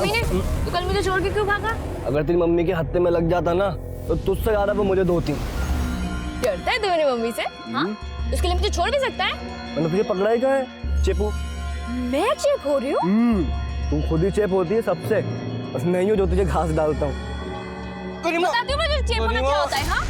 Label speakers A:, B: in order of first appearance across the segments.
A: Mummy ने तो कल मुझे छोड़ के क्यों भागा?
B: अगर तेरी मम्मी के हत्थे में लग जाता ना तो तुझसे ज्यादा वो मुझे धोती।
A: डरता है तू मेरी मम्मी से? हाँ, उसके लिए मुझे छोड़ भी सकता है?
B: मैंने तुझे पकड़ा ही क्या है चेपू?
A: मैं चेप हो रही हूँ?
B: तू खुद ही चेप होती है सबसे, बस नहीं हो जो तुझे घास डालता हूँ।
A: बताती हूँ मुझे चेप होना क्या होता है। हाँ,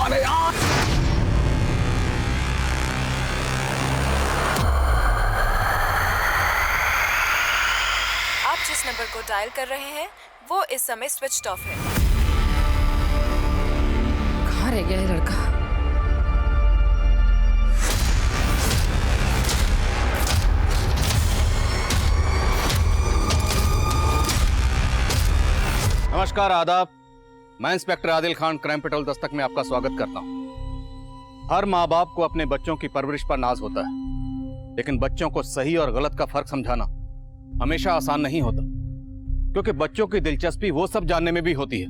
B: अरे यार
C: आप जिस नंबर को डायल कर रहे हैं वो इस समय स्विच ऑफ है।
A: कहाँ रह गया ये लड़का?
D: नमस्कार, आदाब। मैं inspector Adil Khan crime petrol Dastak में आपका स्वागत करता हूं। हर माँ बाप को अपने बच्चों की परवरिश पर नाज होता है, लेकिन बच्चों को सही और गलत का फर्क समझाना हमेशा आसान नहीं होता, क्योंकि बच्चों की दिलचस्पी वो सब जानने में भी होती है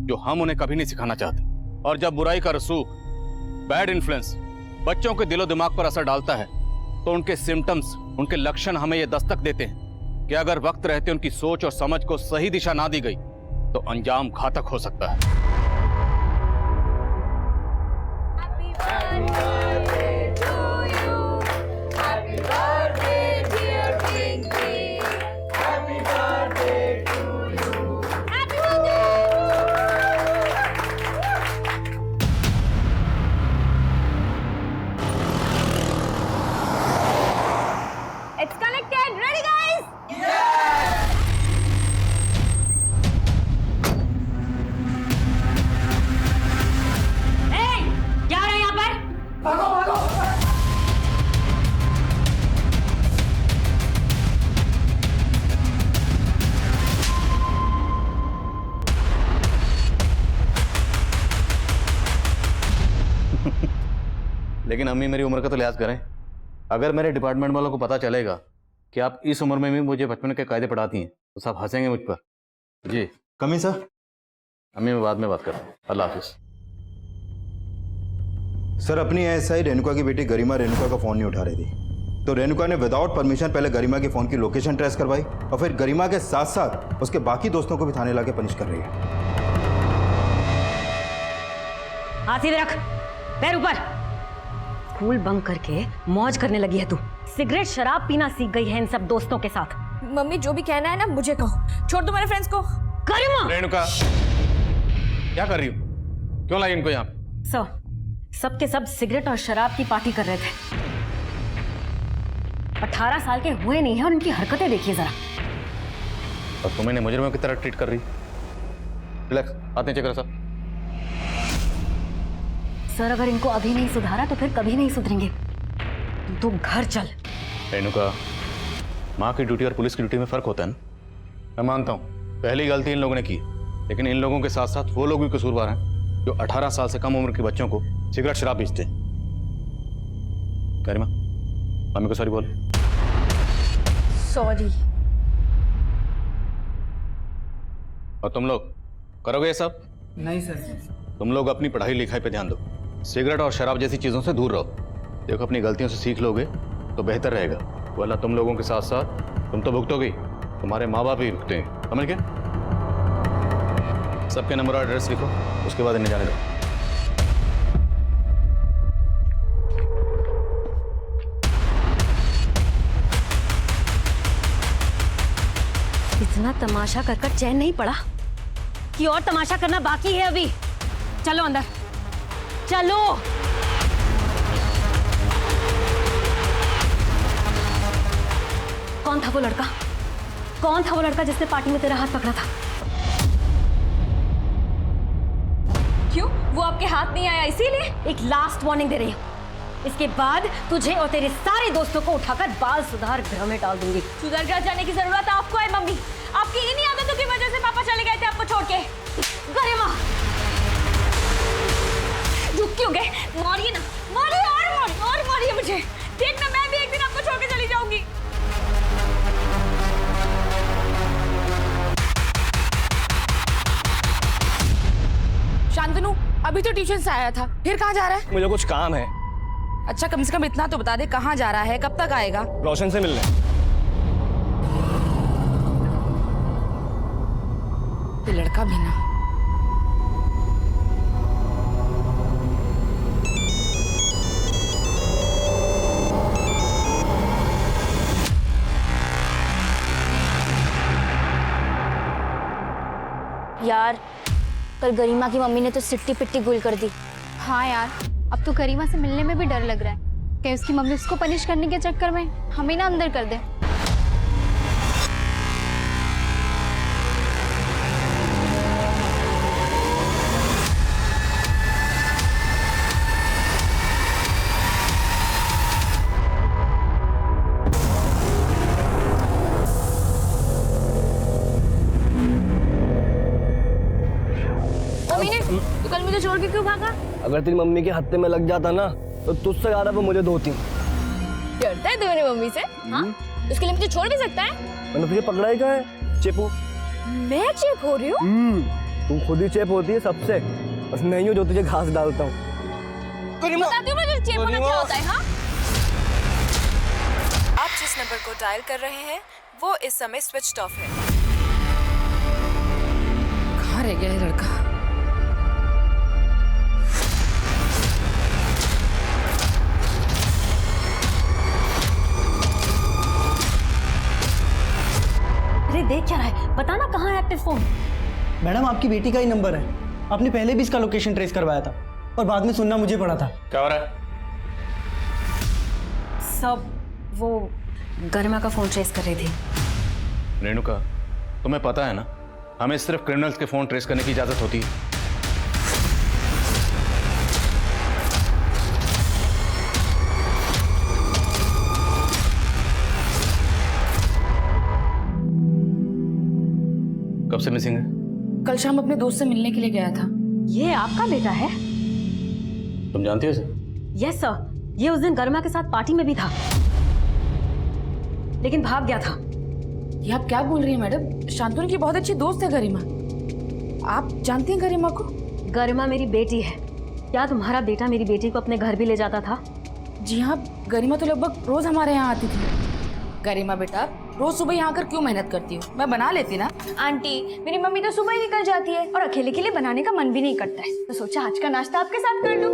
D: जो हम उन्हें कभी नहीं सिखाना चाहते। और जब बुराई का रसूख, बैड इन्फ्लुएंस बच्चों के दिलो दिमाग पर असर डालता है तो उनके सिम्टम्स, उनके लक्षण हमें ये दस्तक देते हैं कि अगर वक्त रहते उनकी सोच और समझ को सही दिशा ना दी गई तो अंजाम घातक हो सकता है।
A: It's connected. Ready, guys? क्या हो रहा है यहाँ पर?
D: लेकिन अम्मी, मेरी उम्र का तो लिहाज करें। अगर मेरे डिपार्टमेंट वालों को पता चलेगा कि आप इस उम्र में भी मुझे बचपन के कायदे पढ़ाती हैं तो सब हंसेंगे मुझ पर। जी
E: कमी सर।
D: अम्मी, मैं बाद में बात करता हूँ। अल्लाह हाफिज।
E: सर, अपनी एएसआई रेणुका की बेटी गरिमा रेणुका का फोन नहीं उठा रही थी, तो रेणुका ने विदाउट परमिशन पहले गरिमा के फोन की लोकेशन ट्रेस करवाई और फिर गरिमा के साथ साथ उसके बाकी दोस्तों को भी थाने लाके पनिश कर रही है।
F: हाथ सीधे रख, पैर ऊपर। स्कूल बंक करके मौज करने लगी है तू। सिगरेट शराब पीना सीख गई है इन सब दोस्तों के साथ।
A: मम्मी जो भी कहना है ना मुझे कहो, छोड़ दो मेरे फ्रेंड्स को।
F: गरिमा!
D: रेणुका, क्या कर रही हो? क्यों लाई इनको यहाँ पे?
F: सर, सब के सब सिगरेट और शराब की पार्टी कर रहे थे। 18 साल के हुए नहीं है और इनकी हरकतें देखिए जरा।
D: और तुम इन्हें मुजरिमों की तरह ट्रीट कर रही। रिलैक्स, हाथ नीचे करो सर।
F: सर, अगर इनको अभी नहीं सुधारा तो फिर कभी नहीं सुधरेंगे। तू घर चल।
D: रेणुका, माँ की ड्यूटी और पुलिस की ड्यूटी में फर्क होता है ना। मैं मानता हूँ पहली गलती इन लोगों ने की, लेकिन इन लोगों के साथ साथ वो लोग भी कसूरवार हैं जो 18 साल से कम उम्र के बच्चों को सिगरेट शराब बेचते हैं। गरिमा, मम्मी को सॉरी बोल।
A: सॉरी।
D: और तुम लोग करोगे ये सब?
B: नहीं सर।
D: तुम लोग अपनी पढ़ाई लिखाई पे ध्यान दो, सिगरेट और शराब जैसी चीजों से दूर रहो। देखो, अपनी गलतियों से सीख लोगे तो बेहतर रहेगा, वरना तुम लोगों के साथ साथ तुम तो भुगतोगे, तुम्हारे माँ बाप भी भुगतेंगे। समझ गए? सबके नंबर और एड्रेस लिखो, उसके बाद इन्हें जाने दो।
F: इतना तमाशा कर कर चैन नहीं पड़ा कि और तमाशा करना बाकी है अभी। चलो अंदर, चलो। कौन था वो लड़का? कौन था वो लड़का जिसने पार्टी में तेरा हाथ पकड़ा था?
A: क्यों? वो आपके हाथ नहीं आया इसीलिए?
F: एक लास्ट वार्निंग दे रही हूँ, इसके बाद तुझे और तेरे सारे दोस्तों को उठाकर बाल सुधार गृह में डाल दूंगी।
A: सुधर कर जाने की जरूरत आपको है मम्मी। आपकी इन्हीं आदतों की वजह से पापा चले गए थे आपको छोड़ के।
F: गरिमा,
A: रुक क्यों गए? मारिए ना, मारिए और मारिए मुझे। देखना, मैं भी एक दिन आपको छोड़ के चली जाऊंगी।
G: शांतनु अभी तो ट्यूशन से आया था, फिर कहाँ जा रहा है?
B: मुझे कुछ काम है।
G: अच्छा कम से कम इतना तो बता दे कहाँ जा रहा है, कब तक आएगा?
B: रोशन से मिलने।
G: ये लड़का भी ना।
H: यार कल गरिमा की मम्मी ने तो सिट्टी पिट्टी गुल कर दी।
I: हाँ यार, अब तो गरिमा से मिलने में भी डर लग रहा है कि उसकी मम्मी उसको पनिश करने के चक्कर में हमें ना अंदर कर दे।
H: तो कल मुझे छोड़ के क्यों भागा?
B: अगर तेरी मम्मी के हत्थे में लग जाता ना तो तुझसे ज्यादा वो मुझे धोती।
H: डरता है तू मेरी मम्मी से? हाँ? उसके लिए मुझे छोड़ भी सकता है?
B: मैंने तुझे पकड़ा ही कहा है चेपू।
H: मैं चेप हो रही हूँ?
B: तू खुद ही चेप होती है सबसे, बस नहीं हूँ जो तुझे घास डालता हूँ।
H: बताती हूँ मुझे चेप होना क्या होता है। हाँ?
C: आप जिस नंबर को डायल कर रहे हैं वो इस समय स्विच ऑफ है।
G: कहाँ रह गया ये लड़का?
F: अरे देख क्या रहा है, बताना कहाँ है एक्टिव फोन।
J: मैडम आपकी बेटी का ही नंबर है, आपने पहले भी इसका लोकेशन ट्रेस करवाया था और बाद में सुनना मुझे पड़ा था।
D: क्या हो रहा है?
F: सब वो गरिमा का फोन ट्रेस कर रही थी।
D: रेणुका, तुम्हें पता है ना, हमें सिर्फ क्रिमिनल्स के फोन ट्रेस करने की इजाजत होती है। कब से मिसिंग है?
G: कल शाम अपने दोस्त से मिलने के लिए गया था।
F: ये आपका बेटा है?
D: तुम जानती हो इसे?
F: यस सर, ये उस दिन गरिमा के साथ पार्टी में भी था लेकिन भाग गया था।
G: ये आप क्या बोल रही हैं मैडम? शांतनु की बहुत अच्छी दोस्त है गरिमा। आप जानती हैं गरिमा को?
F: गरिमा मेरी बेटी है। क्या तुम्हारा बेटा मेरी बेटी को अपने घर भी ले जाता था?
G: जी हाँ, गरिमा तो लगभग रोज हमारे यहाँ आती थी। गरिमा बेटा, रोज सुबह यहाँ आकर क्यों मेहनत करती हो? मैं बना लेती ना।
I: आंटी मेरी मम्मी तो सुबह ही निकल जाती है और अकेले के लिए बनाने का मन भी नहीं करता है, तो सोचा आज का नाश्ता आपके साथ कर लूं।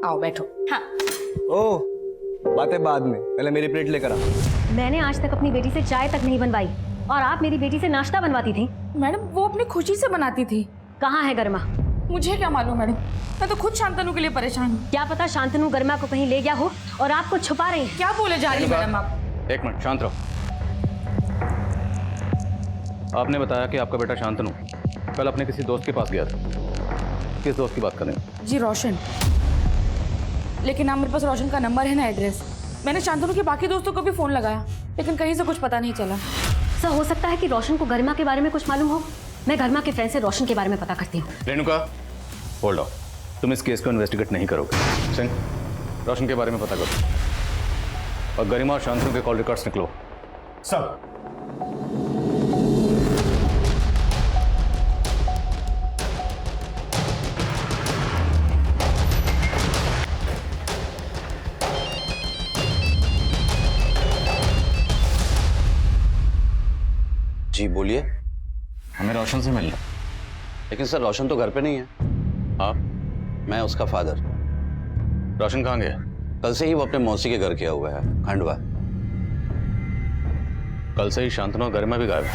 G: आओ बैठो।
I: हाँ।
B: ओ, बातें बाद में, पहले मेरी प्लेट लेकर आ।
F: मैंने आज तक अपनी बेटी से चाय तक नहीं बनवाई और आप मेरी बेटी से नाश्ता बनवाती थी।
G: मैडम वो अपनी खुशी से बनाती थी।
F: कहाँ है गरिमा?
G: मुझे क्या मालूम मैडम, मैं तो खुद शांतनु के लिए परेशान हूँ।
F: क्या पता शांतनु गरिमा को कहीं ले गया हो और आपको छुपा रही है।
G: क्या बोले जा रही है मैडम आप?
D: एक मिनट शांत रहो। आपने बताया कि आपका बेटा शांतनु कल अपने किसी दोस्त के पास गया था। किस दोस्त की बात कर रहे हैं?
G: जी रोशन। लेकिन ना मेरे पास रोशन का नंबर है ना एड्रेस। मैंने शांतनु के बाकी दोस्तों को भी फोन लगाया लेकिन कहीं से कुछ पता नहीं चला।
F: सर हो सकता है कि रोशन को गरिमा के बारे में कुछ मालूम हो। मैं गरिमा के फ्रेंड से रोशन के बारे में पता करती हूँ।
D: रेणुका, होल्ड ऑन, तुम इस केस को इन्वेस्टिगेट नहीं करोगे। सिंह, रोशन के बारे में पता करो और गरिमा और शांतनु के कॉल रिकॉर्ड्स निकलो।
E: सब
K: जी बोलिए।
D: हमें रोशन से मिलना।
K: लेकिन सर रोशन तो घर पे नहीं है।
D: आप?
K: मैं उसका फादर।
D: रोशन कहाँ गया?
K: कल से ही वो अपने मौसी के घर गया हुआ है, खंडवा।
D: कल से ही शांतनु और गरिमा भी गायब है।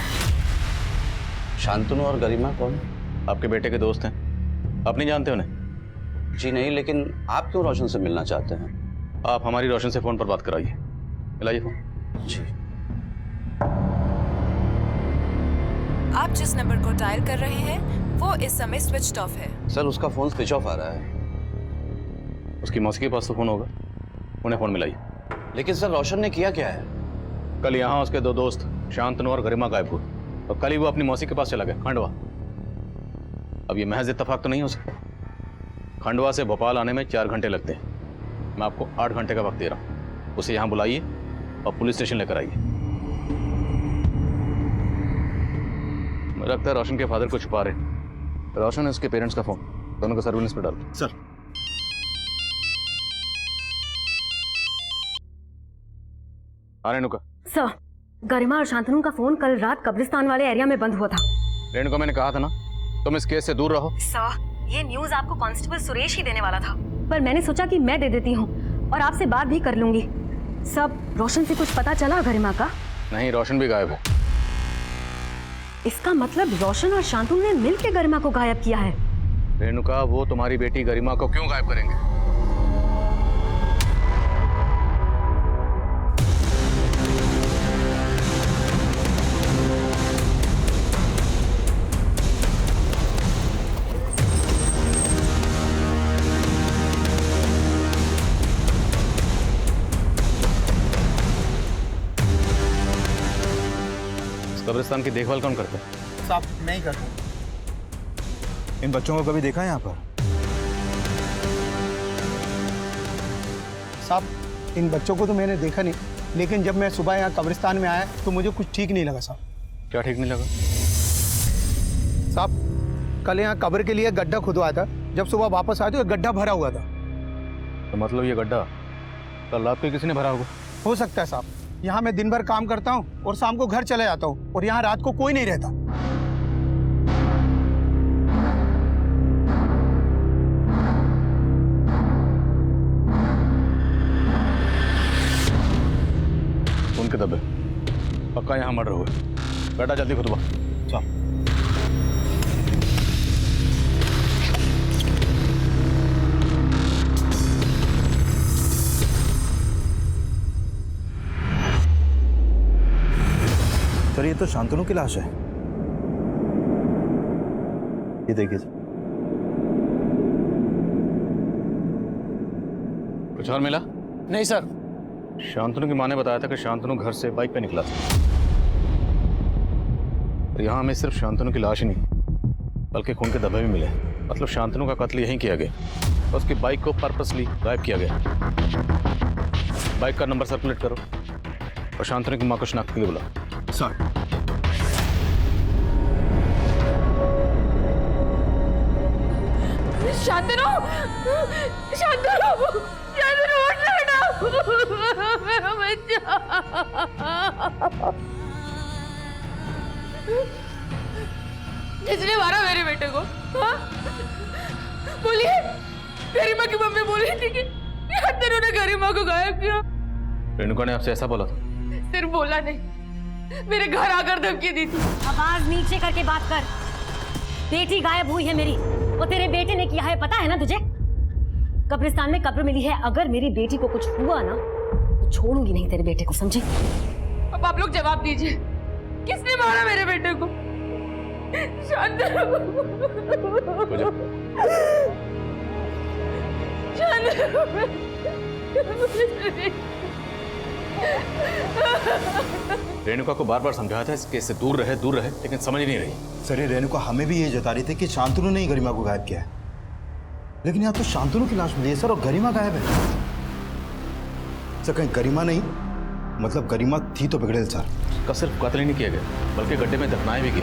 K: शांतनु और गरिमा कौन?
D: आपके बेटे के दोस्त हैं, आप नहीं जानते उन्हें?
K: जी नहीं, लेकिन आप क्यों रोशन से मिलना चाहते हैं?
D: आप हमारी रोशन से फोन पर बात कराइए। मिलाइए फोन।
K: जी।
C: आप जिस नंबर को डायल कर रहे हैं वो इस समय स्विच ऑफ है।
K: सर उसका फोन स्विच ऑफ आ रहा है।
D: उसकी मौसी के पास तो फोन होगा, उन्हें फोन मिलाइए।
K: लेकिन सर रोशन ने किया क्या है?
D: कल यहाँ उसके दो दोस्त शांतनु और गरिमा गायब हुए और कल ही वो अपनी मौसी के पास चला गया, खंडवा। अब ये महज इत्तेफाक तो नहीं हो सकता। खंडवा से भोपाल आने में 4 घंटे लगते हैं। मैं आपको 8 घंटे का वक्त दे रहा हूँ। उसे यहाँ बुलाइए और पुलिस स्टेशन लेकर आइए। मुझे लगता है रोशन के फादर को छुपा रहे। रोशन इसके पेरेंट्स का फोन, दोनों को सर्विलेंस पे डालो।
E: सर।
D: हाँ रेणुका।
F: सर, गरिमा और शांतनु का फोन कल रात कब्रिस्तान वाले एरिया में बंद हुआ था।
D: रेणुका, मैंने कहा था ना तुम इस केस से दूर रहो।
F: सर, ये न्यूज आपको कांस्टेबल सुरेश ही देने वाला था, पर मैंने सोचा कि मैं दे देती हूँ और आपसे बात भी कर लूंगी। सब रोशन से कुछ पता चला गरिमा का?
D: नहीं, रोशन भी गायब है।
F: इसका मतलब रोशन और शांतनु ने मिलकर गरिमा को गायब किया है।
D: रेणुका, वो तुम्हारी बेटी गरिमा को क्यों गायब करेंगे? कब्रिस्तान की देखभाल कौन करता है?
J: साहब नहीं करता।
E: इन बच्चों को कभी देखा है यहाँ पर?
J: साहब इन बच्चों को तो मैंने देखा नहीं, लेकिन जब मैं सुबह यहाँ कब्रिस्तान में आया तो मुझे कुछ ठीक नहीं लगा साहब।
D: क्या ठीक नहीं लगा?
J: साहब कल यहाँ कब्र के लिए गड्ढा खुदवाया था, जब सुबह वापस आए तो ये गड्ढा भरा हुआ था।
D: तो मतलब ये गड्ढा कल रात को किसी ने भरा होगा?
J: हो सकता है साहब। यहाँ मैं दिन भर काम करता हूँ और शाम को घर चले जाता हूँ और यहाँ रात को कोई नहीं रहता।
D: उनके दबे पक्का यहाँ मर्डर हुआ। बेटा जल्दी खुतबा। चल।
E: सर, ये तो शांतनु की लाश है। ये देखिए सर।
D: कुछ और मिला?
J: नहीं सर।
D: शांतनु की माँ ने बताया था कि शांतनु घर से बाइक पे निकला था। और यहाँ हमें सिर्फ शांतनु की लाश ही नहीं बल्कि खून के धब्बे भी मिले। मतलब शांतनु का कत्ल यहीं किया गया। उसकी बाइक को पर्पसली गायब किया गया। बाइक का नंबर सर्कुलेट करो और शांतनु की माँ को शनाख्त के लिए बुलाओ।
E: सर।
G: शांतनु, शांतनु, शांतनु उठ लेना, मेरा बच्चा। किसने मारा मेरे बेटे को? हाँ? बोलिए। गरिमा की मम्मी बोली थी कि शांतनु ने गरिमा को गायब किया।
D: रेणुका ने आपसे ऐसा बोला था?
G: सिर्फ बोला नहीं, मेरे घर आकर धमकी दी थी।
F: आवाज नीचे करके बात कर। बेटी गायब हुई है मेरी, वो तेरे बेटे ने किया है, पता है ना तुझे? कब्रिस्तान में कब्र मिली है। अगर मेरी बेटी को कुछ हुआ ना तो छोड़ूंगी नहीं तेरे बेटे को, समझे?
G: अब आप लोग जवाब दीजिए, किसने मारा मेरे बेटे को? शांतनु,
D: रेणुका को बार बार समझाया था इस केस से दूर रहे, लेकिन समझ ही नहीं रही।
E: सर, ये रेणुका हमें भी ये जता रही थी कि शांतनु ने ही गरिमा को गायब किया है, लेकिन यहाँ तो शांतनु की लाश मिली है सर और गरिमा गायब है। सर, कहीं गरिमा नहीं, मतलब गरिमा थी तो बिगड़ेल सर।
D: का सिर्फ कत्ल ही नहीं किया गया बल्कि गड्ढे में दफनाए भी गए।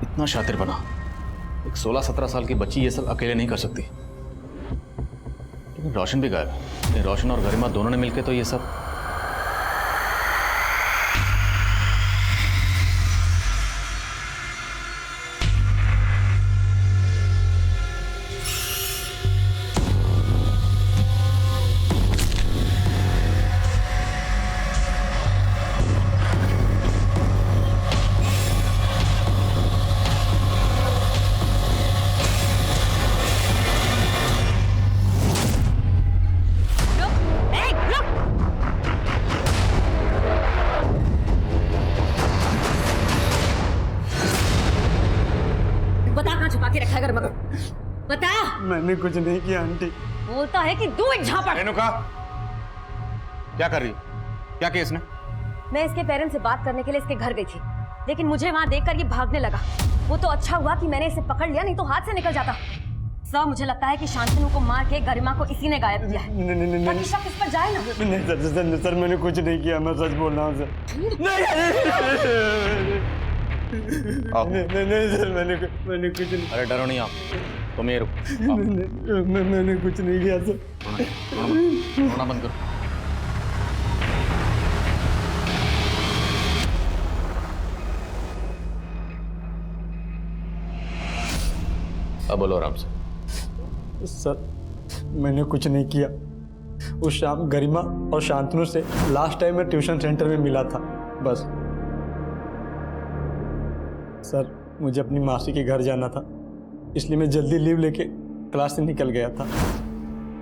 D: इतना शातिर बना, एक 16-17 साल की बच्ची ये सब अकेले नहीं कर सकती। लेकिन रोशन भी गायब है। रोशन और गरिमा दोनों ने मिलकर तो ये सब।
F: बता।
J: मैंने कुछ नहीं किया आंटी।
F: बोलता है कि दो एक झापड़।
D: रेणुका, क्या कर रही है? क्या किया इसने?
F: मैं इसके पेरेंट्स से बात करने के लिए इसके घर गई थी, लेकिन मुझे वहां देखकर ये भागने लगा। वो तो अच्छा हुआ कि मैंने इसे पकड़ लिया, नहीं तो हाथ से निकल जाता। सर, मुझे लगता है कि शांतनु को मार के गरिमा को इसी ने गायब किया है। ताकि शक इस पर जाए ना।
J: नहीं सर, मैंने कुछ नहीं किया, मैं सच बोल रहा हूँ सर।
D: आओ।
J: नहीं सर, मैंने कुछ नहीं।
D: अरे डरो नहीं आप, तुम ये रुको। आओ।
J: मैंने कुछ नहीं किया सर।
D: रोना बंद करो। अब बोलो आराम से।
J: सर मैंने कुछ नहीं किया। उस शाम गरिमा और शांतनु से लास्ट टाइम मैं ट्यूशन सेंटर में मिला था, बस। सर मुझे अपनी मासी के घर जाना था, इसलिए मैं जल्दी लीव लेके क्लास से निकल गया था।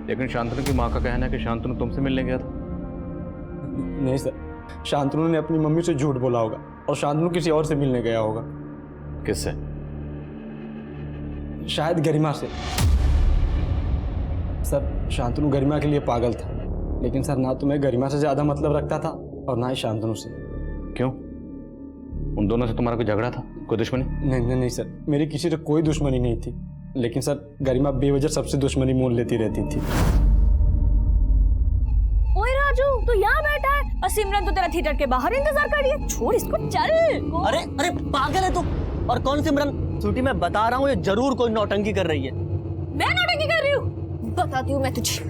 D: लेकिन शांतनु की माँ का कहना है कि शांतनु तुमसे मिलने गया था।
J: नहीं सर, शांतनु ने अपनी मम्मी से झूठ बोला होगा और शांतनु किसी और से मिलने गया होगा।
D: किससे?
J: शायद गरिमा से। सर शांतनु गरिमा के लिए पागल था, लेकिन सर ना तो मैं गरिमा से ज़्यादा मतलब रखता था और ना ही शांतनु से।
D: क्यों? उन दोनों से तुम्हारा कोई झगड़ा था, कोई दुश्मनी?
J: नहीं सर, मेरी किसी से कोई दुश्मनी नहीं थी, लेकिन सर गरिमा बेवजह सबसे दुश्मनी मोल लेती रहती थी।
A: ओए राजू, तू यहाँ बैठा है और सिमरन तो तेरा थिएटर के बाहर इंतजार कर रही है। छोड़ इसको, चल।
B: अरे पागल है तू। और कौन सिमरन? छुट्टी मैं बता रहा हूँ, ये जरूर कोई नौटंकी कर रही है।
A: मैं नौटंकी कर रही हूँ? बताती हूँ मैं तुझे।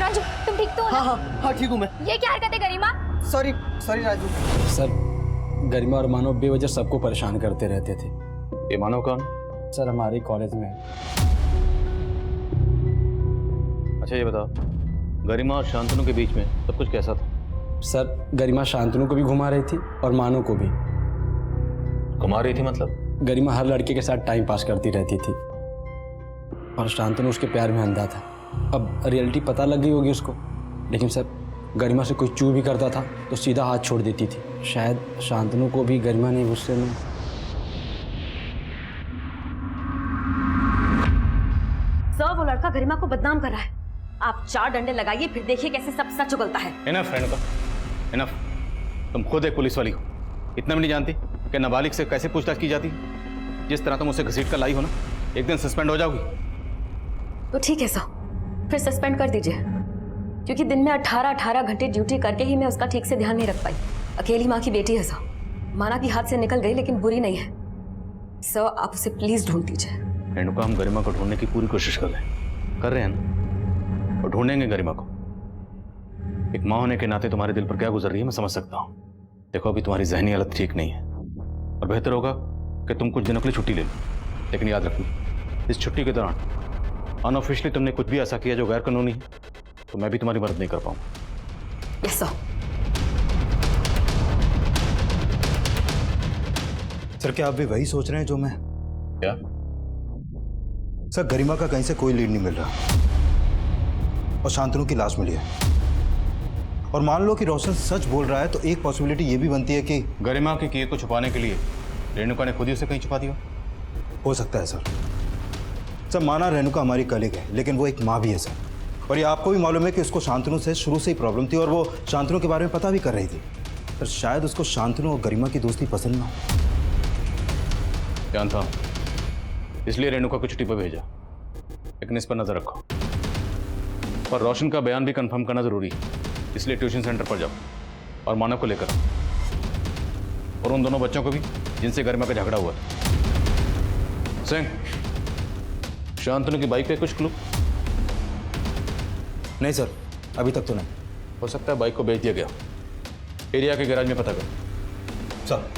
I: राजू तुम ठीक तो हो ना?
B: हाँ ठीक हूँ मैं।
I: ये क्या हरकत है गरिमा?
B: सॉरी राजू।
J: सर गरिमा और मानव बेवजह सबको परेशान करते रहते थे।
D: ये मानव कौन?
J: सर हमारे कॉलेज में।
D: अच्छा ये बताओ, गरिमा और शांतनु के बीच में सब कुछ कैसा था?
J: सर गरिमा शांतनु को भी घुमा रही थी और मानव को भी।
D: घुमा रही थी मतलब?
J: गरिमा हर लड़के के साथ टाइम पास करती रहती थी और शांतनु उसके प्यार में अंधा था। अब रियलिटी पता लग गई होगी उसको, लेकिन सर गरिमा से कोई चू भी करता था तो सीधा हाथ छोड़ देती थी। शायद शांतनु को भी गरिमा ने गुस्से में।
F: सर वो लड़का गरिमा को बदनाम कर रहा है। आप 4 डंडे लगाइए, फिर देखिए कैसे सब सच उगलता है।
D: Enough Renuka, enough. तुम खुद एक पुलिस वाली हो, इतना भी नहीं जानती कि नाबालिग से कैसे पूछताछ की जाती है? जिस तरह तुम उसे घसीट कर लाई हो ना, एक दिन सस्पेंड हो जाओगी।
F: तो ठीक है सर, फिर सस्पेंड कर दीजिए, क्योंकि दिन में 18 घंटे ड्यूटी करके ही मैं उसका ठीक से ध्यान नहीं रख पाई। अकेली माँ की बेटी है सर, माना कि हाथ से निकल गई लेकिन बुरी नहीं है। सर आप उसे प्लीज ढूंढ दीजिए।
D: रेणुका, हम गरिमा को ढूंढने की पूरी कोशिश कर रहे हैं ना, और ढूंढेंगे गरिमा को। एक माँ होने के नाते तुम्हारे दिल पर क्या गुजर रही है मैं समझ सकता हूँ। देखो अभी तुम्हारी जहनी हालत ठीक नहीं है और बेहतर होगा कि तुम कुछ दिनों के लिए छुट्टी ले लो, लेकिन याद रखना इस छुट्टी के दौरान अनऑफिशियली तुमने कुछ भी ऐसा किया जो गैर कानूनी है तो मैं भी तुम्हारी मदद नहीं कर पाऊंगा।
F: Yes sir.
E: सर क्या आप भी वही सोच रहे हैं जो मैं?
D: क्या?
E: सर गरिमा का कहीं से कोई लीड नहीं मिल रहा और शांतनु की लाश मिली है, और मान लो कि रोशन सच बोल रहा है तो एक पॉसिबिलिटी ये भी बनती है कि
D: गरिमा के किए को छुपाने के लिए रेणुका ने खुद ही उसे कहीं छुपा दिया।
E: हो सकता है सर। सर माना रेणुका हमारी कलीग है, लेकिन वो एक माँ भी है सर, और ये आपको भी मालूम है कि उसको शांतनु से शुरू से ही प्रॉब्लम थी और वो शांतनु के बारे में पता भी कर रही थी। पर शायद उसको शांतनु और गरिमा की दोस्ती पसंद ना हो।
D: जानता हूं, इसलिए रेणुका को छुट्टी पर भेजा, लेकिन इस पर नजर रखो। और रोशन का बयान भी कंफर्म करना जरूरी है, इसलिए ट्यूशन सेंटर पर जाओ और मानव को लेकर और उन दोनों बच्चों को भी जिनसे गरिमा का झगड़ा हुआ। सिंह, शांतनु की बाइक पे कुछ क्लू?
E: नहीं सर, अभी तक तो नहीं।
D: हो सकता है बाइक को बेच दिया गया। एरिया के गैराज में पता करो।
E: सर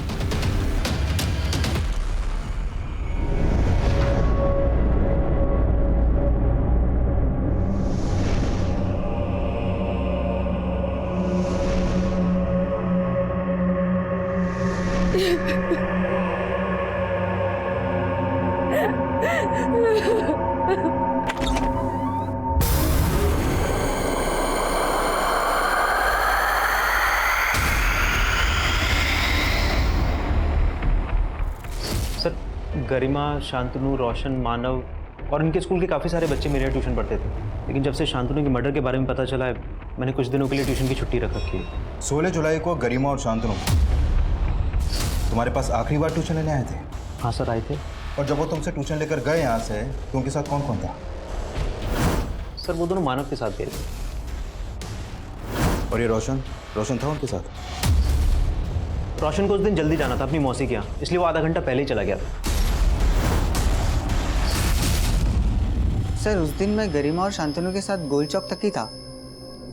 J: सर गरिमा, शांतनु, रोशन, मानव और इनके स्कूल के काफ़ी सारे बच्चे मेरे यहाँ ट्यूशन पढ़ते थे, लेकिन जब से शांतनु के मर्डर के बारे में पता चला है मैंने कुछ दिनों के लिए ट्यूशन की छुट्टी रख रखी है।
E: 16 जुलाई को गरिमा और शांतनु तुम्हारे पास आखिरी बार ट्यूशन लेने आए थे?
J: हाँ सर, आए थे।
E: और जब वो तुमसे ट्यूशन लेकर गए यहाँ से तो उनके साथ कौन कौन था?
J: सर वो दोनों मानव के साथ गए थे।
E: और ये रोशन था उनके साथ?
B: रोशन को उस दिन जल्दी जाना था अपनी मौसी के यहाँ, इसलिए वो आधा घंटा पहले ही चला गया था।
L: सर उस दिन मैं गरिमा और शांतनु के साथ गोल चौक तक ही था,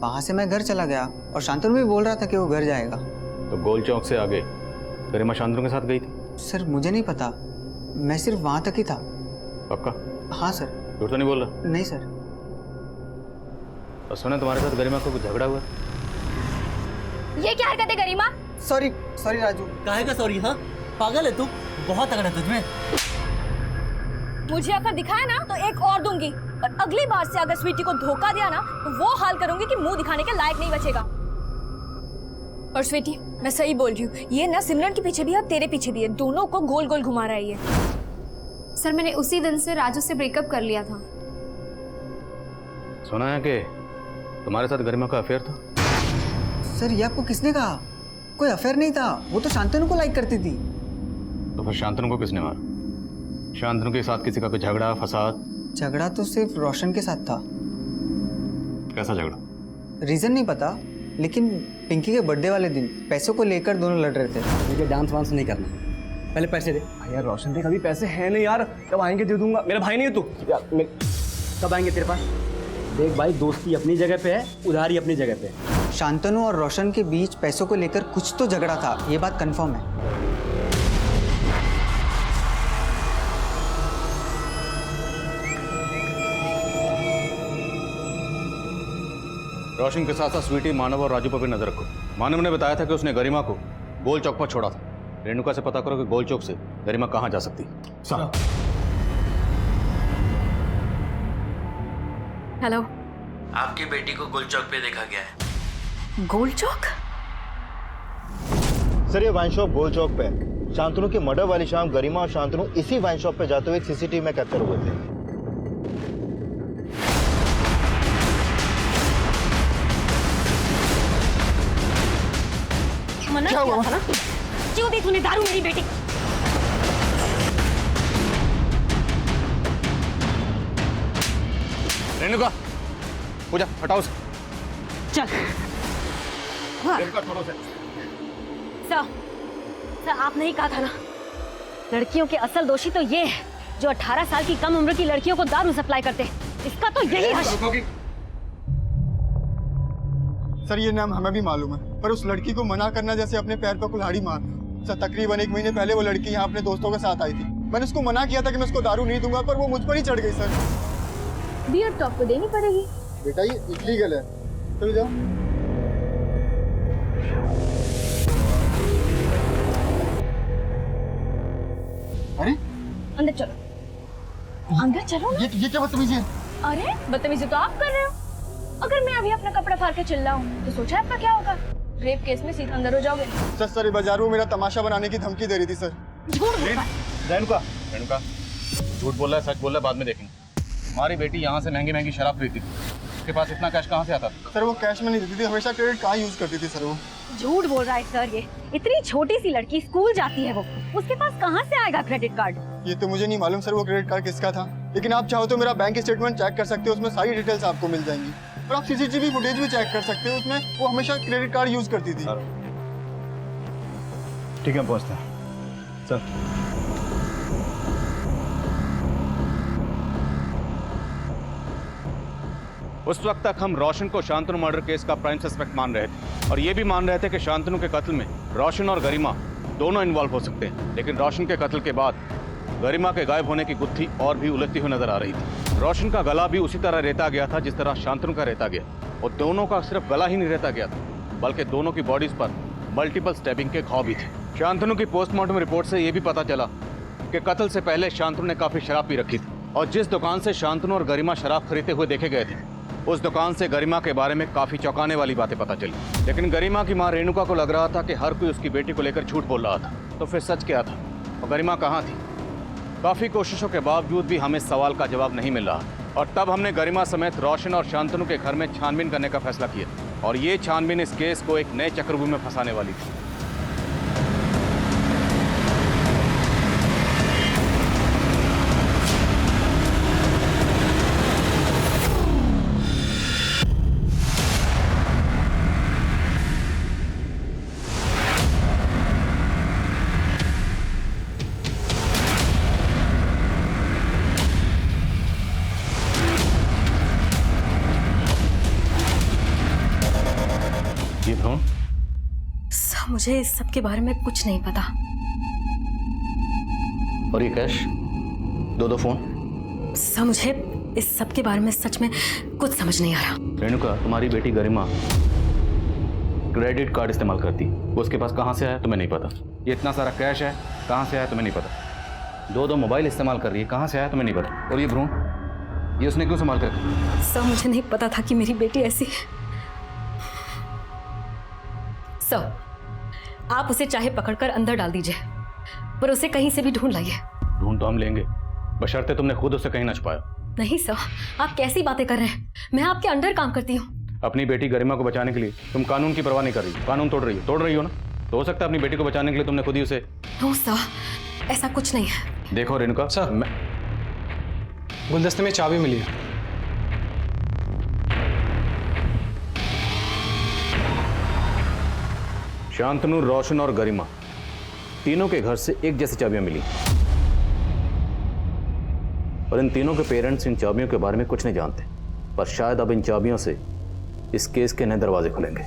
L: वहाँ से मैं घर चला गया और शांतनु भी बोल रहा था कि वो घर जाएगा।
D: तो गोल चौक से आगे गरिमा शांतनु के साथ गई थी?
L: सर मुझे नहीं पता, मैं सिर्फ वहाँ तक ही था।
D: पक्का?
L: हाँ सर।
D: झूठ तो नहीं बोल रहा?
L: नहीं सर।
D: और सुना तुम्हारे साथ गरिमा को कुछ झगड़ा हुआ?
F: ये क्या हरकत है गरिमा?
L: Sorry sorry Raju.
B: काहे का सॉरी? हाँ पागल है तू, बहुत तगड़ा तुझमें।
F: मुझे अगर दिखाया ना तो एक और दूंगी, और अगली बार से अगर स्वीटी को धोखा दिया ना तो वो हाल करूंगी कि मुंह दिखाने के लायक नहीं बचेगा। और स्वीटी मैं सही बोल रही हूँ, ये ना सिमरन के पीछे भी है और तेरे पीछे भी है, दोनों को गोल गोल घुमा रहा है ये।
I: सर मैंने उसी दिन से राजू से ब्रेकअप कर लिया था।
D: सुना है कि तुम्हारे साथ गरिमा का अफेयर था?
L: सर ये आपको किसने कहा? कोई अफेयर नहीं था, वो तो शांतनु को लाइक करती थी।
D: तो फिर शांतनु को किसने मारा? शांतनु के साथ किसी का कोई झगड़ा फसाद?
L: झगड़ा तो सिर्फ रोशन के साथ था।
D: कैसा झगड़ा?
L: रीजन नहीं पता, लेकिन पिंकी के बर्थडे वाले दिन पैसों को लेकर दोनों लड़ रहे थे।
J: मुझे डांस वांस नहीं करना, पहले पैसे दे।
B: यार रोशन देख अभी पैसे हैं नहीं यार, कब आएंगे दे दूंगा। मेरा भाई नहीं है तू यार,
J: कब आएंगे तेरे पास? देख भाई, दोस्ती अपनी जगह पे है, उधारी अपनी जगह पे है।
L: शांतनु और रोशन के बीच पैसों को लेकर कुछ तो झगड़ा था, ये बात कंफर्म है।
D: रोशन के साथ साथ स्वीटी, मानव और राजू पर भी नजर रखो। मानव ने बताया था कि उसने गरिमा को गोल चौक पर छोड़ा था। रेणुका से पता करो कि गोल चौक से गरिमा कहाँ जा सकती।
E: सर
F: हेलो,
M: आपकी बेटी को गोल चौक पे देखा गया है।
F: गोल चौक?
E: सर ये वाइन शॉप गोल चौक पे है। शांतनु के मर्डर वाली शाम गरिमा और शांतनु इसी वाइन शॉप पे जाते हुए सीसीटीवी में कैप्चर हुए थे।
F: मना किया था ना, क्यों दी तूने दारू मेरी बेटी?
D: रेणुका पूजा हटाओ उसे।
F: चल।
D: रेणुका छोड़ो उसे।
F: सर आप नहीं कहा था ना, लड़कियों के असल दोषी तो ये है जो 18 साल की कम उम्र की लड़कियों को दारू सप्लाई करते हैं। इसका तो यही हश।
N: सर ये नाम हमें भी मालूम है, पर उस लड़की को मना करना जैसे अपने पैर पर कुल्हाड़ी मारना। सर तकरीबन 1 महीने पहले वो लड़की यहाँ अपने दोस्तों के साथ आई थी। मैंने उसको मना किया था कि मैं उसको दारू नहीं दूंगा, पर वो मुझ पर ही चढ़ गई। सर
I: बियर तो आपको देनी पड़ेगी।
N: बेटा ये इलीगल है, चलो जाओ। अरे
F: अंदर चलो, अंदर चलो ना।
N: ये क्या बदतमीजी है?
F: अरे बदतमीजी तो आप कर रहे हो। अगर मैं अभी अपना कपड़ा फाड़ के चिल्लाऊं तो सोचा आपका क्या होगा? रेप केस में सीधा अंदर हो जाओगे।
N: सर ये बाजार में मेरा तमाशा बनाने की धमकी दे रही थी। सर
F: झूठ बोल रहा है।
D: रेणुका झूठ बोल रहा है, सच बोल रहा है, बाद में देखेंगे। हमारी बेटी यहाँ से महंगी महंगी शराब खरीदती थी, उसके पास इतना कैश कहाँ से आता था?
N: सर वो कैश में नहीं देती थी, हमेशा क्रेडिट कार्ड यूज करती थी। सर वो
F: झूठ बोल रहा है सर, ये इतनी छोटी सी लड़की स्कूल जाती है, वो उसके पास कहाँ से आएगा क्रेडिट कार्ड?
N: ये तो मुझे नहीं मालूम सर वो क्रेडिट कार्ड किसका था, लेकिन आप चाहो तो मेरा बैंक स्टेटमेंट चेक कर सकते हो, उसमें सारी डिटेल्स आपको मिल जाएंगी। और आप सीसीटीवी फुटेज भी चेक कर सकते हो, उसमें वो हमेशा क्रेडिट कार्ड यूज करती थी।
E: ठीक है पहुंचते हैं सर।
D: उस वक्त तक हम रोशन को शांतनु मर्डर केस का प्राइम सस्पेक्ट मान रहे थे और ये भी मान रहे थे कि शांतनु के कत्ल में रोशन और गरिमा दोनों इन्वॉल्व हो सकते हैं। लेकिन रोशन के कत्ल के बाद गरिमा के गायब होने की गुत्थी और भी उलझती हुई नजर आ रही थी। रोशन का गला भी उसी तरह रेता गया था जिस तरह शांतनु का रेता गया, और दोनों का सिर्फ गला ही नहीं रेता गया था बल्कि दोनों की बॉडीज पर मल्टीपल स्टैबिंग के घाव भी थे। शांतनु की पोस्टमार्टम रिपोर्ट से यह भी पता चला कि कत्ल से पहले शांतनु ने काफी शराब पी रखी थी, और जिस दुकान से शांतनु और गरिमा शराब खरीदते हुए देखे गए थे उस दुकान से गरिमा के बारे में काफी चौंकाने वाली बातें पता चली। लेकिन गरिमा की मां रेणुका को लग रहा था कि हर कोई उसकी बेटी को लेकर झूठ बोल रहा था, तो फिर सच क्या था और गरिमा कहाँ थी? काफी कोशिशों के बावजूद भी हमें सवाल का जवाब नहीं मिल रहा, और तब हमने गरिमा समेत रोशन और शांतनु के घर में छानबीन करने का फैसला किया, और ये छानबीन इस केस को एक नए चक्रव्यूह में फंसाने वाली थी।
F: मुझे इस सब के बारे में कुछ नहीं पता।
K: और ये कैश, दो फोन?
F: सर मुझे इस सब के बारे में सच में कुछ समझ नहीं आ रहा।
D: रेणुका, तुम्हारी बेटी गरिमा क्रेडिट कार्ड इस्तेमाल करती, वो उसके पास कहाँ से आया तुम्हें नहीं पता। ये इतना सारा कैश है कहाँ से आया तुम्हें नहीं पता। दो मोबाइल इस्तेमाल कर रही है, कहाँ से आया तुम्हें नहीं पता। और ये भ्रूण, ये उसने क्यों संभाल कर?
F: सर मुझे नहीं पता था कि मेरी बेटी ऐसी है। सर आप उसे चाहे पकड़कर अंदर डाल दीजिए, पर उसे कहीं से भी ढूंढ लाइए।
D: ढूंढ तो हम लेंगे, बशर्ते तुमने खुद उसे कहीं न छुपाया।
F: नहीं सर, आप कैसी बातें कर रहे हैं? मैं आपके अंडर काम करती हूँ।
D: अपनी बेटी गरिमा को बचाने के लिए तुम कानून की परवाह नहीं कर रही, कानून तोड़ रही हो ना। तो हो सकता है अपनी बेटी को बचाने के लिए तुमने खुद ही उसे।
F: नो सर, ऐसा कुछ नहीं है।
D: देखो रेणुका
J: सर, गुलदस्ते में चाबी मिली है।
D: शांतनु, रोशन और गरिमा तीनों के घर से एक जैसी चाबियां मिली, और इन तीनों के पेरेंट्स इन चाबियों के बारे में कुछ नहीं जानते। पर शायद अब इन चाबियों से इस केस के नए दरवाजे खुलेंगे।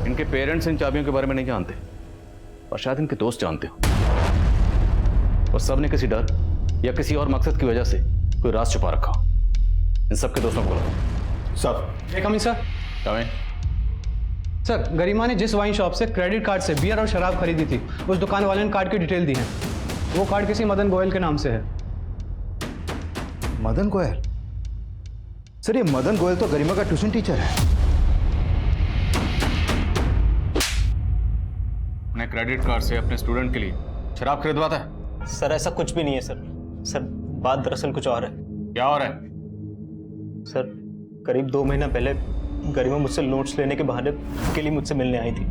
D: इनके पेरेंट्स इन चाबियों के बारे में नहीं जानते, और शायद इनके दोस्त जानते हो, और सब ने किसी डर या किसी और मकसद की वजह से कोई राज छुपा रखा। इन सबके दोस्तों को बुलाओ।
J: Sir coming sir.
D: Coming
J: sir, Garima ने जिस वाइन शॉप से क्रेडिट कार्ड से बियर और शराब खरीदी थी, उस दुकान वाले ने कार्ड की डिटेल दी है। वो कार्ड किसी मदन गोयल के नाम से है।
E: मदन गोयल? सर ये मदन गोयल तो गरिमा का ट्यूशन टीचर है।
D: अपने क्रेडिट कार्ड से अपने स्टूडेंट के लिए शराब खरीदवाता है?
B: सर ऐसा कुछ भी नहीं है सर। सर बात दरअसल कुछ और है।
D: क्या और है?
B: सर करीब 2 महीना पहले गरिमा मुझसे नोट्स लेने के बहाने के लिए मुझसे मिलने आई थी।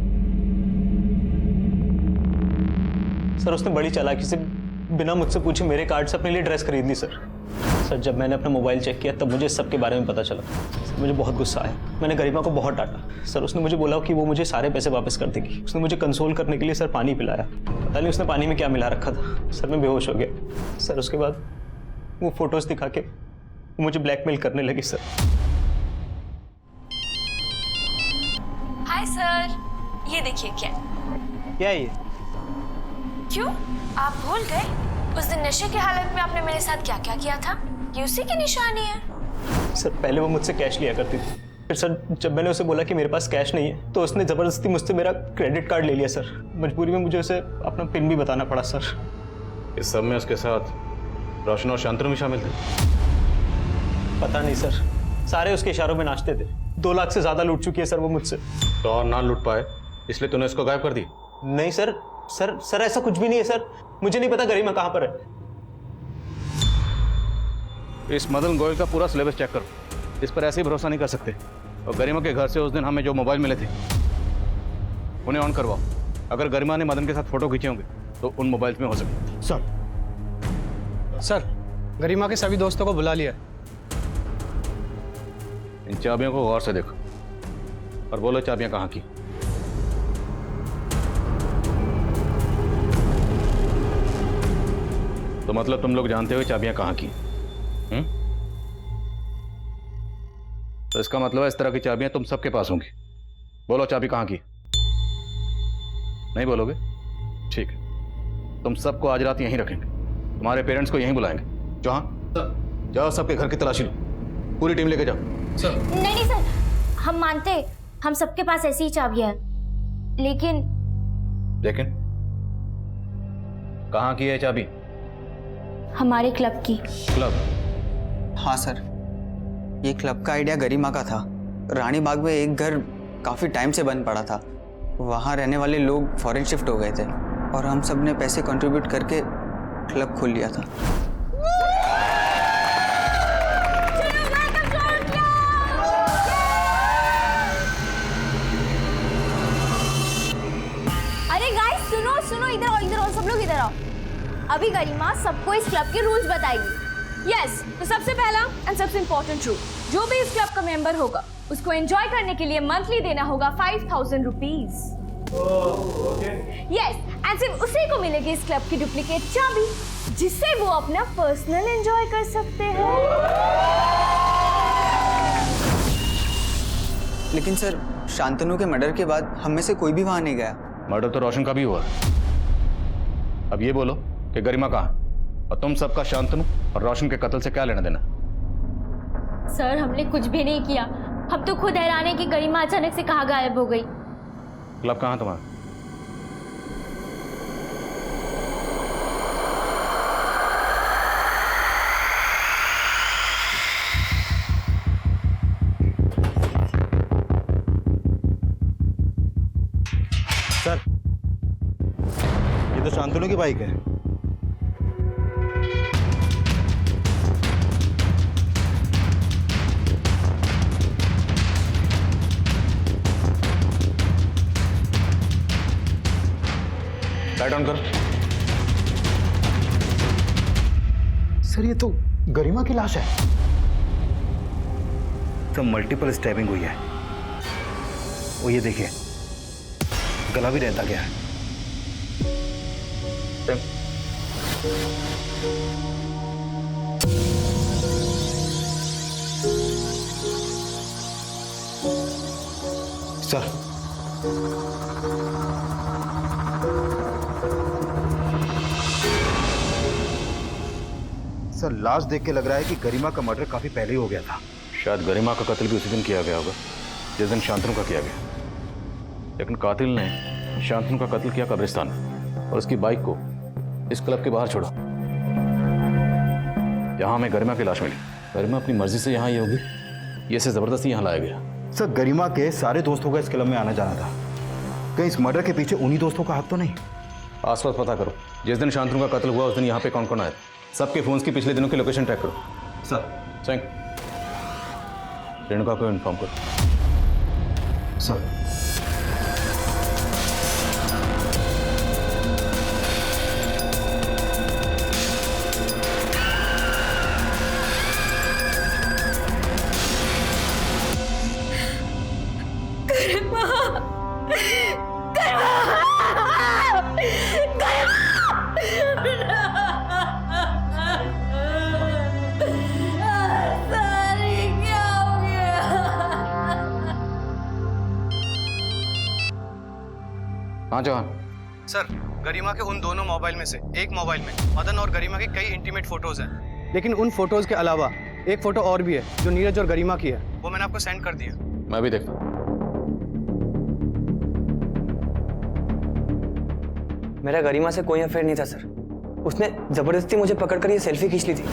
B: सर उसने बड़ी चालाकी से बिना मुझसे पूछे मेरे कार्ड से अपने लिए ड्रेस खरीद ली। सर जब मैंने अपना मोबाइल चेक किया तब मुझे सब के बारे में पता चला। सर मुझे बहुत गुस्सा आया, मैंने गरिमा को बहुत डांटा। सर उसने मुझे बोला कि वो मुझे सारे पैसे वापस कर देगी। उसने मुझे कंसोल करने के लिए सर पानी पिलाया। पता नहीं उसने पानी में क्या मिला रखा था। सर मैं बेहोश हो गया। सर उसके बाद वो फोटोज दिखा के वो मुझे ब्लैकमेल करने लगी। सर
C: हाय सर, ये देखिए
B: क्या है ये?
C: क्यों, आप भूल गए उस दिन नशे की हालत में आपने मेरे साथ क्या क्या किया था? ये उसी की निशानी है।
B: सर पहले वो मुझसे कैश लिया करती थी, फिर सर जब मैंने उसे बोला कि मेरे पास कैश नहीं है तो उसने जबरदस्ती मुझसे मेरा क्रेडिट कार्ड ले लिया। सर मजबूरी में मुझे उसे अपना पिन भी बताना पड़ा। सर
D: इस सब में उसके साथ रोशन और शांतनु भी शामिल थे?
B: पता नहीं सर, सारे उसके इशारों में नाचते थे। 2 लाख से ज्यादा लूट चुकी है सर वो मुझसे।
D: तो और ना लूट पाए इसलिए तूने इसको गायब कर दी?
B: नहीं सर, सर ऐसा कुछ भी नहीं है सर। मुझे नहीं पता गरिमा कहाँ पर है।
D: इस मदन गोयल का पूरा सिलेबस चेक करो, इस पर ऐसे ही भरोसा नहीं कर सकते। और गरिमा के घर से उस दिन हमें जो मोबाइल मिले थे उन्हें ऑन करवाओ। अगर गरिमा ने मदन के साथ फोटो खींचे होंगे तो उन मोबाइल में हो सकते।
J: सर गरिमा के सभी दोस्तों को बुला लिया।
D: इन चाबियों को गौर से देखो और बोलो चाबियां कहाँ की। तो मतलब तुम लोग जानते हो चाबियां कहाँ की? तो इसका मतलब है इस तरह की चाबियां तुम सबके पास होंगी। बोलो चाबी कहाँ की? नहीं बोलोगे? ठीक है, तुम सबको आज रात यहीं रखेंगे, तुम्हारे पेरेंट्स को यहीं बुलाएंगे। जाओ सबके घर की तलाशी लो, पूरी टीम लेके जाओ।
H: नहीं सर, हम मानते, हम सबके पास ऐसी ही चाबियां हैं, लेकिन
D: कहाँ की है चाबी?
H: हमारे क्लब की।
D: क्लब?
L: हाँ सर, ये क्लब का आइडिया गरिमा का था। रानी बाग में एक घर काफ़ी टाइम से बंद पड़ा था, वहाँ रहने वाले लोग फॉरेन शिफ्ट हो गए थे और हम सब ने पैसे कंट्रीब्यूट करके क्लब खोल लिया था।
H: अरे गाइस सुनो सुनो, इधर आओ सब लोग इधर आओ। अभी गरिमा सबको इस क्लब के रूल्स बताएगी।
A: यस, तो सबसे पहला एंड सबसे इम्पोर्टेंट रूल, जो भी इस क्लब का मेंबर होगा उसको एंजॉय करने के लिए मंथली देना होगा 5000 रुपीज। यस, एंड सिर्फ उसी को मिलेगी इस क्लब की डुप्लीकेट चाबी, जिससे वो अपना पर्सनल एंजॉय कर सकते हैं।
L: लेकिन सर शांतनु के मर्डर के बाद हम में से कोई भी वहां नहीं गया।
D: मर्डर तो रोशन का भी हुआ। अब ये बोलो कि गरिमा कहाँ है और तुम सबका शांतनु और रोशन के कत्ल से क्या लेना देना?
C: सर हमने कुछ भी नहीं किया, हम तो खुद हैरान है कि गरिमा अचानक से कहाँ गायब हो गई।
D: क्लब कहाँ तुम्हारा?
E: सर, ये तो शांतनु की बाइक है।
D: लाइट ऑन करो।
E: सर, ये तो गरिमा की लाश है। तो मल्टीपल स्टैबिंग हुई है। वो ये देखिए, गला भी रहता गया है। सर, सर लाश देख के लग रहा है कि गरिमा का मर्डर काफी पहले ही हो गया था।
D: शायद गरिमा का कत्ल भी उसी दिन किया गया होगा जिस दिन शांतनु का किया गया। लेकिन कातिल ने शांतनु का कत्ल किया कब्रिस्तान में और उसकी बाइक को इस क्लब के बाहर छोड़ा। यहाँ हमें गरिमा की लाश मिली। गरिमा अपनी मर्जी से यहाँ ही होगी, ये इसे जबरदस्ती यहाँ लाया गया।
E: सर, गरिमा के सारे दोस्तों का इस क्लब में आना जाना था। कहीं इस मर्डर के पीछे उन्हीं दोस्तों का हाथ तो नहीं?
D: आसपास पता करो। जिस दिन शांतनु का कत्ल हुआ उस दिन यहाँ पे कौन कौन आया, सबके फोन्स की पिछले दिनों की लोकेशन ट्रैक करो।
E: सर।
D: सैंक, रेणुका को इन्फॉर्म करो।
E: सर।
D: हाँ जवान।
O: सर, गरिमा के उन दोनों मोबाइल में से एक मोबाइल में मदन और गरिमा की कई इंटीमेट फोटोज हैं, लेकिन उन फोटोज के अलावा एक फोटो और भी है जो नीरज और गरिमा की है। वो मैंने आपको सेंड कर दिया।
D: मैं भी देखता हूँ।
O: मेरा गरिमा से कोई अफेयर नहीं था सर। उसने जबरदस्ती मुझे पकड़कर ये सेल्फी खींच ली थी।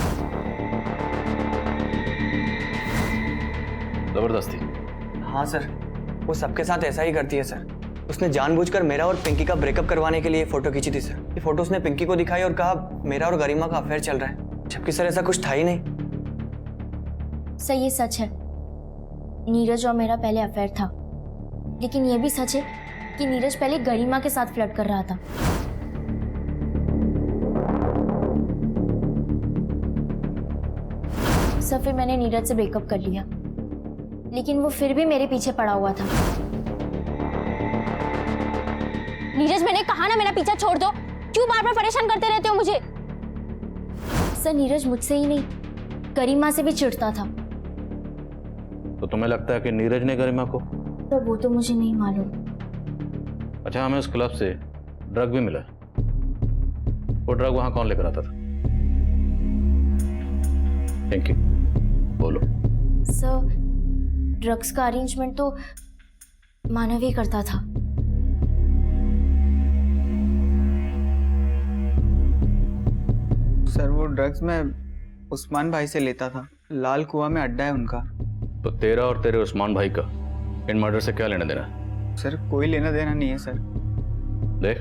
D: जबरदस्ती?
O: हाँ सर, वो सबके साथ ऐसा ही करती है सर। उसने जानबूझकर मेरा और पिंकी का ब्रेकअप करवाने के लिए फोटो खींची थी सर। ये फोटो उसने पिंकी को दिखाई और कहा मेरा और गरिमा का अफेयर चल रहा है, जबकि सर ऐसा कुछ था ही नहीं।
C: सर ये सच है, नीरज और मेरा पहले अफेयर था, लेकिन ये भी सच है कि नीरज पहले गरिमा के साथ फ्लर्ट कर रहा था। सर फिर मैंने नीरज से ब्रेकअप कर लिया, लेकिन वो फिर भी मेरे पीछे पड़ा हुआ था।
H: नीरज, मैंने कहा ना मेरा पीछा छोड़ दो, क्यों बार बार परेशान करते रहते हो मुझे?
C: सर नीरज मुझसे ही नहीं, गरिमा से भी चिढ़ता था।
D: तो तुम्हें लगता है कि नीरज ने गरिमा को?
C: तो वो तो मुझे नहीं मालूम।
D: अच्छा, हमें उस क्लब से ड्रग भी मिला। वो ड्रग वहां कौन लेकर आता था? Thank you. बोलो।
C: सर ड्रग्स का अरेंजमेंट तो मानव ही करता था।
L: सर वो ड्रग्स मैं उस्मान भाई से लेता था। लाल कुआं में अड्डा है उनका।
D: तो तेरा और तेरे उस्मान भाई का इन मर्डर से क्या लेना देना?
L: सर कोई लेना देना नहीं है सर।
D: देख,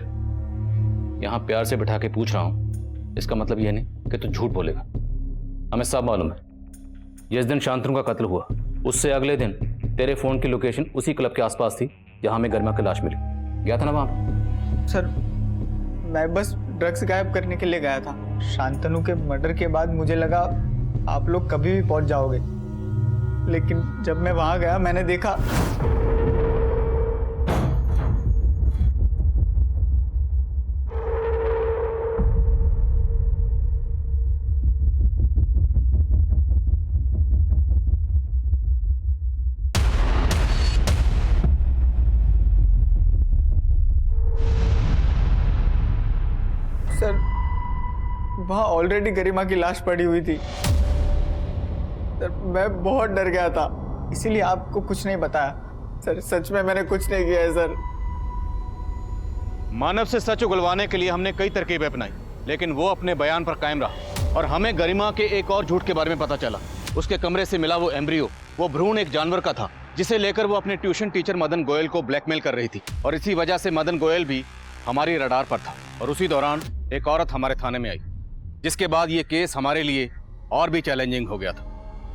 D: यहाँ प्यार से बिठा के पूछ रहा हूँ, इसका मतलब ये नहीं कि तू झूठ बोलेगा। हमें सब मालूम है, जिस दिन शांतनु का कत्ल हुआ उससे अगले दिन तेरे फोन की लोकेशन उसी क्लब के आसपास थी जहाँ हमें गरिमा की लाश मिली। गया था ना वहाँ पे?
L: सर मैं बस ड्रग्स गायब करने के लिए गया था। शांतनु के मर्डर के बाद मुझे लगा आप लोग कभी भी पहुंच जाओगे, लेकिन जब मैं वहां गया मैंने देखा वहाँ ऑलरेडी गरिमा की लाश पड़ी हुई थी सर। मैं बहुत डर गया था, इसीलिए आपको कुछ नहीं बताया सर। सच में मैंने कुछ नहीं किया है सर।
D: मानव से सच उगलवाने के लिए हमने कई तरकीबें अपनाई, लेकिन वो अपने बयान पर कायम रहा और हमें गरिमा के एक और झूठ के बारे में पता चला। उसके कमरे से मिला वो एम्ब्रियो, वो भ्रूण एक जानवर का था जिसे लेकर वो अपने ट्यूशन टीचर मदन गोयल को ब्लैकमेल कर रही थी। और इसी वजह से मदन गोयल भी हमारी रडार पर था। और उसी दौरान एक औरत हमारे थाने में आई, जिसके बाद ये केस हमारे लिए और भी चैलेंजिंग हो गया था।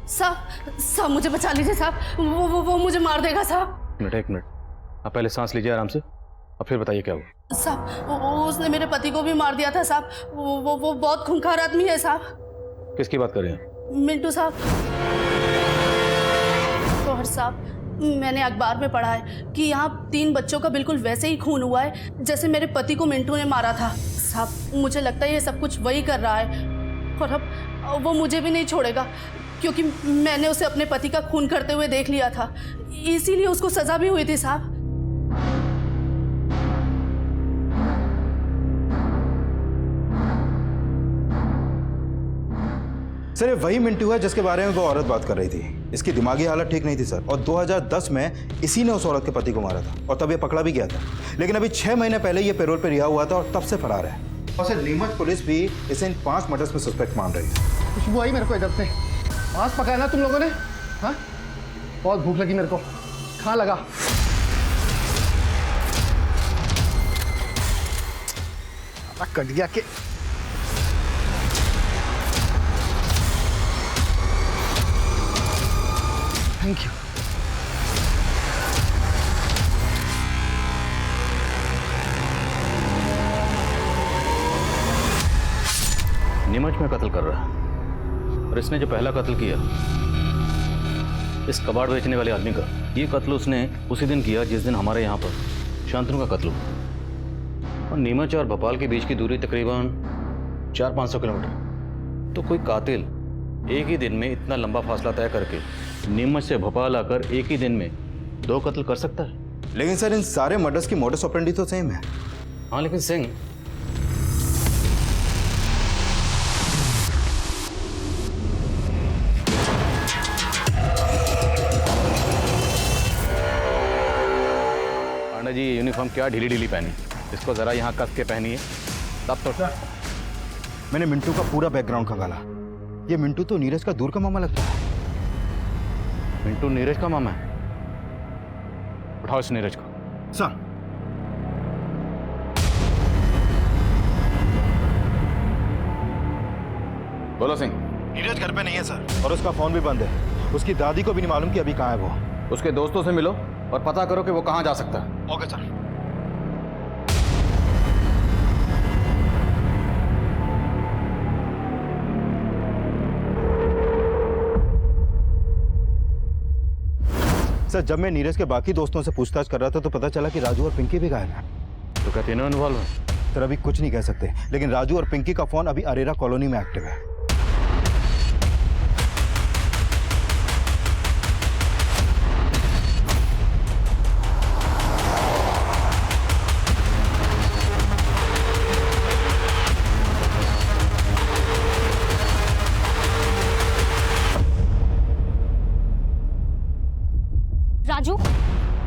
G: साहब मुझे बचा लीजिए साहब, वो मुझे मार देगा साहब।
D: एक मिनट, आप पहले सांस लीजिए आराम से, अब फिर बताइए क्या हुआ।
G: साहब उसने मेरे पति को भी मार दिया था साहब। वो बहुत खूंखार आदमी है साहब।
D: किसकी बात कर रहे हैं?
G: मिंटू साहब। गौहर साहब, मैंने अखबार में पढ़ा है कि यहाँ 3 बच्चों का बिल्कुल वैसे ही खून हुआ है जैसे मेरे पति को मिंटू ने मारा था साहब। मुझे लगता है ये सब कुछ वही कर रहा है और अब वो मुझे भी नहीं छोड़ेगा, क्योंकि मैंने उसे अपने पति का खून करते हुए देख लिया था, इसीलिए उसको सजा भी हुई थी साहब।
E: सर ये वही मिंटू है जिसके बारे में वो औरत बात कर रही थी। इसकी दिमागी हालत ठीक नहीं थी सर, और 2010 में इसी ने उस औरत के पति को मारा था और तब ये पकड़ा भी गया था। लेकिन अभी 6 महीने पहले ये पैरोल पर रिहा हुआ था और तब से फरार है। और सर नीमच पुलिस भी इसे इन 5 मर्डर्स में सस्पेक्ट मान रही है।
N: खुशबू आई मेरे को इधर से। मांस पकाया ना तुम लोगों ने? हाँ, बहुत भूख लगी मेरे को, खा लगा। कट गया के। Thank you.
D: नीमच में कत्ल कर रहा है और इसने जो पहला कत्ल किया इस कबाड़ बेचने वाले आदमी का, ये कत्ल उसने उसी दिन किया जिस दिन हमारे यहाँ पर शांतनु का कत्ल हुआ। और नीमच और भोपाल के बीच की दूरी तकरीबन 400-500 किलोमीटर। तो कोई कातिल एक ही दिन में इतना लंबा फासला तय करके नीमच से भोपाल आकर एक ही दिन में 2 कत्ल कर सकता है?
E: लेकिन सर इन सारे मर्डर्स की मोडस ऑपरेंडी तो सेम है।
D: हाँ, लेकिन सिंह, पांडा जी यूनिफॉर्म क्या ढीली ढीली पहनी, इसको जरा यहाँ कस के पहनिए तब तो।
E: मैंने मिंटू का पूरा बैकग्राउंड खंगाला। ये मिंटू तो नीरज का दूर का मामा लगता है।
D: मिंटू नीरज का मामा है? उठाओ इस नीरज को।
E: सर
D: बोलो सिंह।
E: नीरज घर पे नहीं है सर, और उसका फोन भी बंद है। उसकी दादी को भी नहीं मालूम कि अभी कहाँ है वो।
D: उसके दोस्तों से मिलो और पता करो कि वो कहाँ जा सकता है।
E: Okay sir. सर जब मैं नीरज के बाकी दोस्तों से पूछताछ कर रहा था तो पता चला कि राजू और पिंकी भी गायब हैं।
D: तो क्या तीनों इन्वॉल्व हैं?
E: सर अभी कुछ नहीं कह सकते, लेकिन राजू और पिंकी का फोन अभी अरेरा कॉलोनी में एक्टिव है।
H: राजू,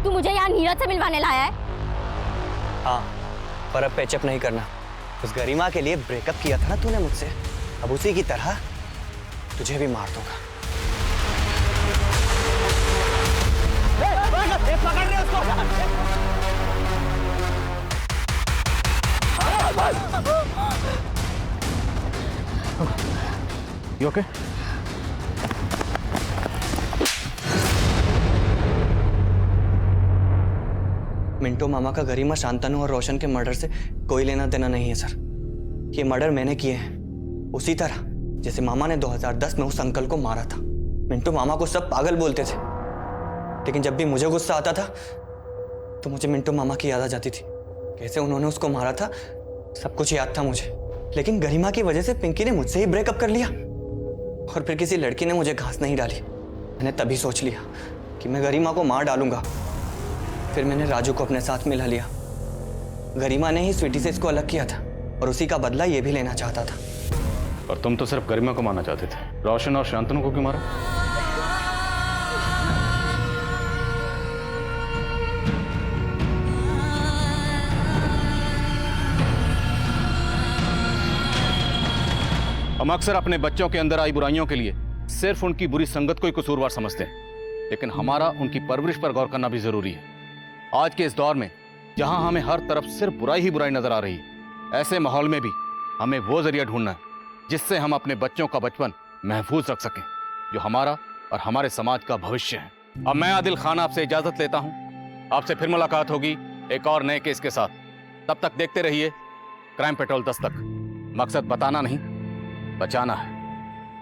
H: तू मुझे यहाँ नीरज से मिलवाने लाया है?
O: हाँ, पर अब पैचअप नहीं करना। उस गरिमा के लिए ब्रेकअप किया था ना तूने मुझसे, अब उसी की तरह तुझे भी मार दूंगा। पकड़ रहे उसको।
D: You okay?
O: मिंटो मामा का गरिमा, शांतनु और रोशन के मर्डर से कोई लेना देना नहीं है सर। ये मर्डर मैंने किए हैं, उसी तरह जैसे मामा ने 2010 में उस अंकल को मारा था। मिंटो मामा को सब पागल बोलते थे, लेकिन जब भी मुझे गुस्सा आता था तो मुझे मिंटो मामा की याद आ जाती थी। कैसे उन्होंने उसको मारा था सब कुछ याद था मुझे। लेकिन गरिमा की वजह से पिंकी ने मुझसे ही ब्रेकअप कर लिया और फिर किसी लड़की ने मुझे घास नहीं डाली। मैंने तभी सोच लिया कि मैं गरिमा को मार डालूंगा। फिर मैंने राजू को अपने साथ मिला लिया। गरिमा ने ही स्वीटी से इसको अलग किया था और उसी का बदला ये भी लेना चाहता था।
D: और तुम तो सिर्फ गरिमा को मारना चाहते थे। रोशन और शांतनु को क्यों मारा? हम अक्सर अपने बच्चों के अंदर आई बुराइयों के लिए सिर्फ उनकी बुरी संगत को ही कसूरवार समझते हैं, लेकिन हमारा उनकी परवरिश पर गौर करना भी जरूरी है। आज के इस दौर में जहां हमें हर तरफ सिर्फ बुराई ही बुराई नजर आ रही है, ऐसे माहौल में भी हमें वो जरिया ढूंढना है जिससे हम अपने बच्चों का बचपन महफूज रख सकें, जो हमारा और हमारे समाज का भविष्य है। अब मैं आदिल खान आपसे इजाजत लेता हूं। आपसे फिर मुलाकात होगी एक और नए केस के साथ। तब तक देखते रहिए क्राइम पेट्रोल दस्तक। मकसद बताना नहीं, बचाना है।